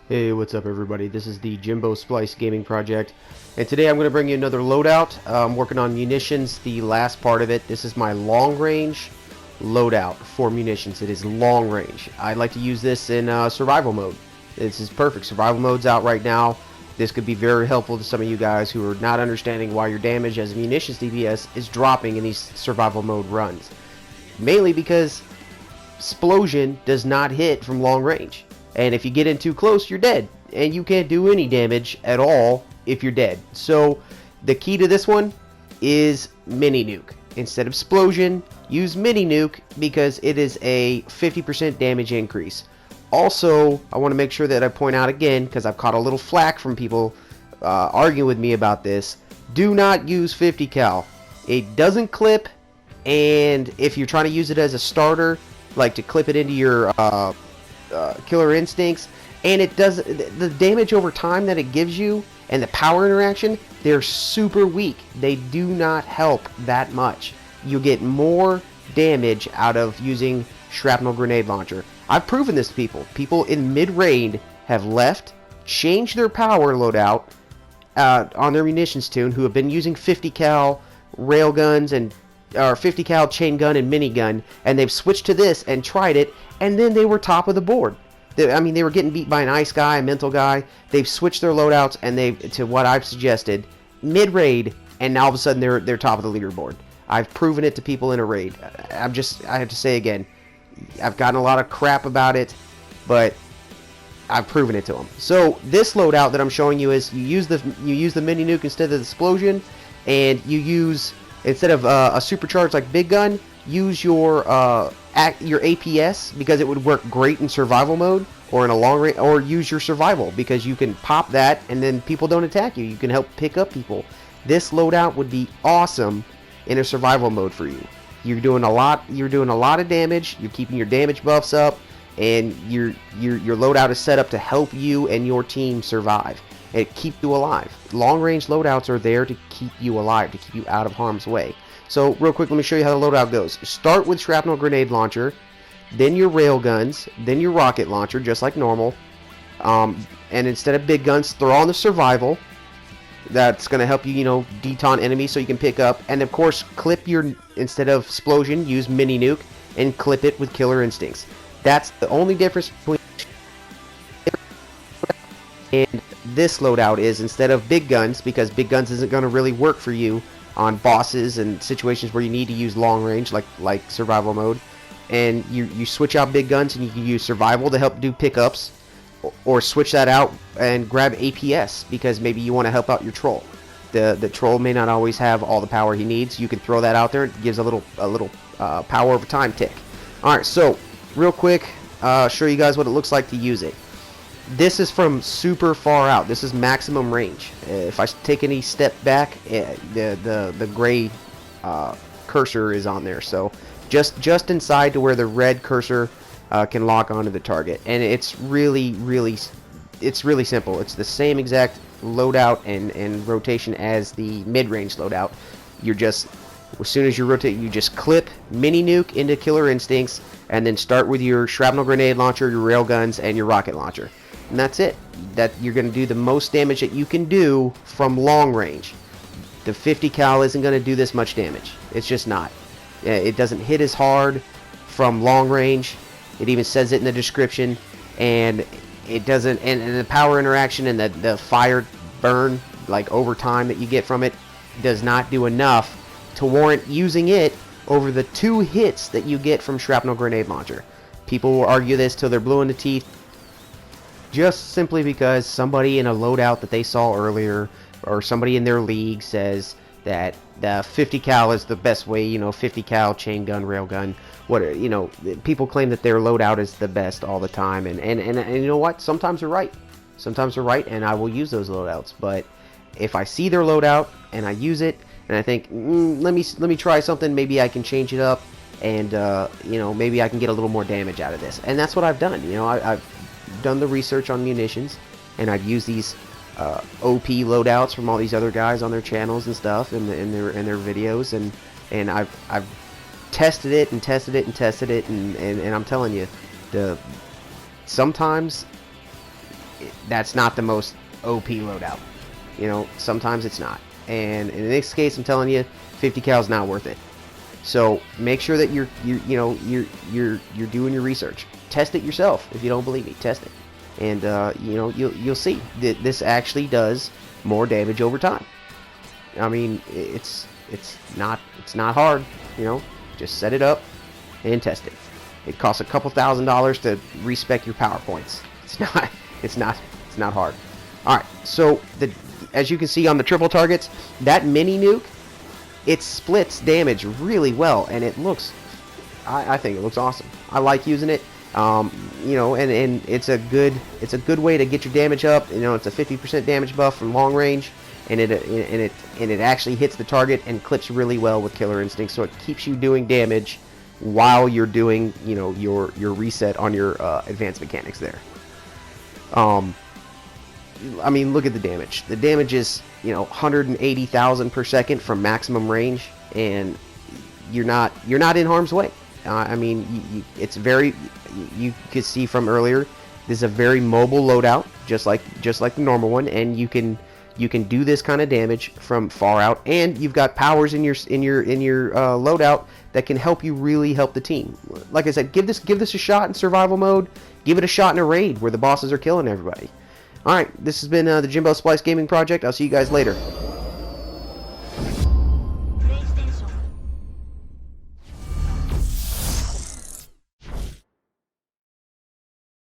Hey, what's up everybody? This is the Jimbo Splice gaming project, and today I'm going to bring you another loadout. I'm working on munitions, the last part of it. This is my long range loadout for munitions. It is long range. I like to use this in survival mode. This is perfect. Survival mode's out right now. This could be very helpful to some of you guys who are not understanding why your damage as a munitions DPS is dropping in these survival mode runs. Mainly because explosion does not hit from long range. And if you get in too close, you're dead. And you can't do any damage at all if you're dead. So the key to this one is mini nuke. Instead of explosion, use mini nuke because it is a 50% damage increase. Also, I want to make sure that I point out again, because I've caught a little flack from people arguing with me about this. Do not use 50 cal. It doesn't clip, and if you're trying to use it as a starter, like to clip it into your killer instincts, and it does the damage over time that it gives you and the power interaction, they're super weak. They do not help that much. You get more damage out of using shrapnel grenade launcher. I've proven this to people. People in mid-range have left, changed their power loadout on their munitions tune, who have been using 50 cal railguns and or 50 cal chain gun and minigun, and they've switched to this and tried it, and then they were top of the board. I mean, they were getting beat by an ice guy, a mental guy. They've switched their loadouts and to what I've suggested, mid-raid, and now all of a sudden they're top of the leaderboard. I've proven it to people in a raid. I have to say again, I've gotten a lot of crap about it, but I've proven it to them. So this loadout that I'm showing you is you use the mini nuke instead of the explosion, and you use, instead of a supercharge like big gun, use your APS, because it would work great in survival mode or in a long range, or use your survival because you can pop that and then people don't attack you. You can help pick up people. This loadout would be awesome in a survival mode for you. You're doing a lot of damage, you're keeping your damage buffs up, and your loadout is set up to help you and your team survive and keep you alive. Long range loadouts are there to keep you alive, to keep you out of harm's way. So real quick, let me show you how the loadout goes. Start with shrapnel grenade launcher, then your rail guns, then your rocket launcher, just like normal. And instead of big guns, throw on the survival. That's going to help you, detaunt enemies so you can pick up. And of course, clip your, instead of explosion, use mini nuke and clip it with killer instincts. That's the only difference between and this loadout is, instead of big guns, because big guns isn't going to really work for you on bosses and situations where you need to use long range, like survival mode, and you switch out big guns and you can use survival to help do pickups, or switch that out and grab APS because maybe you want to help out your troll. The troll may not always have all the power he needs. You can throw that out there. It gives a little power over time tick. All right, so real quick, show you guys what it looks like to use it. This is from super far out. This is maximum range. If I take any step back, the gray cursor is on there. So just inside to where the red cursor can lock onto the target. And it's really simple. It's the same exact loadout and rotation as the mid-range loadout. You're just, as soon as you rotate, you just clip mini nuke into killer instincts, and then start with your shrapnel grenade launcher, your rail guns, and your rocket launcher. And that's it. That you're going to do the most damage that you can do from long range. The 50 cal isn't going to do this much damage. It's just not. It doesn't hit as hard from long range. It even says it in the description, and it doesn't. And the power interaction and the fire burn, like over time, that you get from it, does not do enough to warrant using it over the 2 hits that you get from shrapnel grenade launcher. People will argue this till they're blue in the teeth, just simply because somebody in a loadout that they saw earlier, or somebody in their league, says that the 50 cal is the best way. 50 cal chain gun, rail gun. People claim that their loadout is the best all the time, and you know what? Sometimes they're right. Sometimes they're right, and I will use those loadouts. But if I see their loadout and I use it, and I think, let me try something. Maybe I can change it up, and maybe I can get a little more damage out of this. And that's what I've done. I've done the research on munitions, and I've used these OP loadouts from all these other guys on their channels and stuff, in their videos, and I've tested it and tested it and tested it, and I'm telling you, sometimes that's not the most OP loadout. You know, sometimes it's not. And in this case, I'm telling you, 50 cal is not worth it. So make sure that you're doing your research. Test it yourself. If you don't believe me, test it, and you know, you'll see that this actually does more damage over time. I mean, it's not hard. You know, just set it up and test it. It costs a couple $1,000s to respec your PowerPoints. It's not hard. All right, so as you can see on the triple targets, that mini nuke, it splits damage really well, and it looks, I think it looks awesome. I like using it. You know, and it's a good way to get your damage up. You know, it's a 50% damage buff from long range, and it actually hits the target and clips really well with Killer Instinct, so it keeps you doing damage while you're doing, you know, your reset on your advanced mechanics there. I mean, look at the damage. The damage is, you know, 180,000 per second from maximum range, and you're not in harm's way. I mean, it's very, you could see from earlier, this is a very mobile loadout, just like the normal one, and you can do this kind of damage from far out, and you've got powers in your loadout that can really help the team. Like I said, give this a shot in survival mode. Give it a shot in a raid where the bosses are killing everybody. All right, this has been the Jimbo Splice Gaming Project. I'll see you guys later.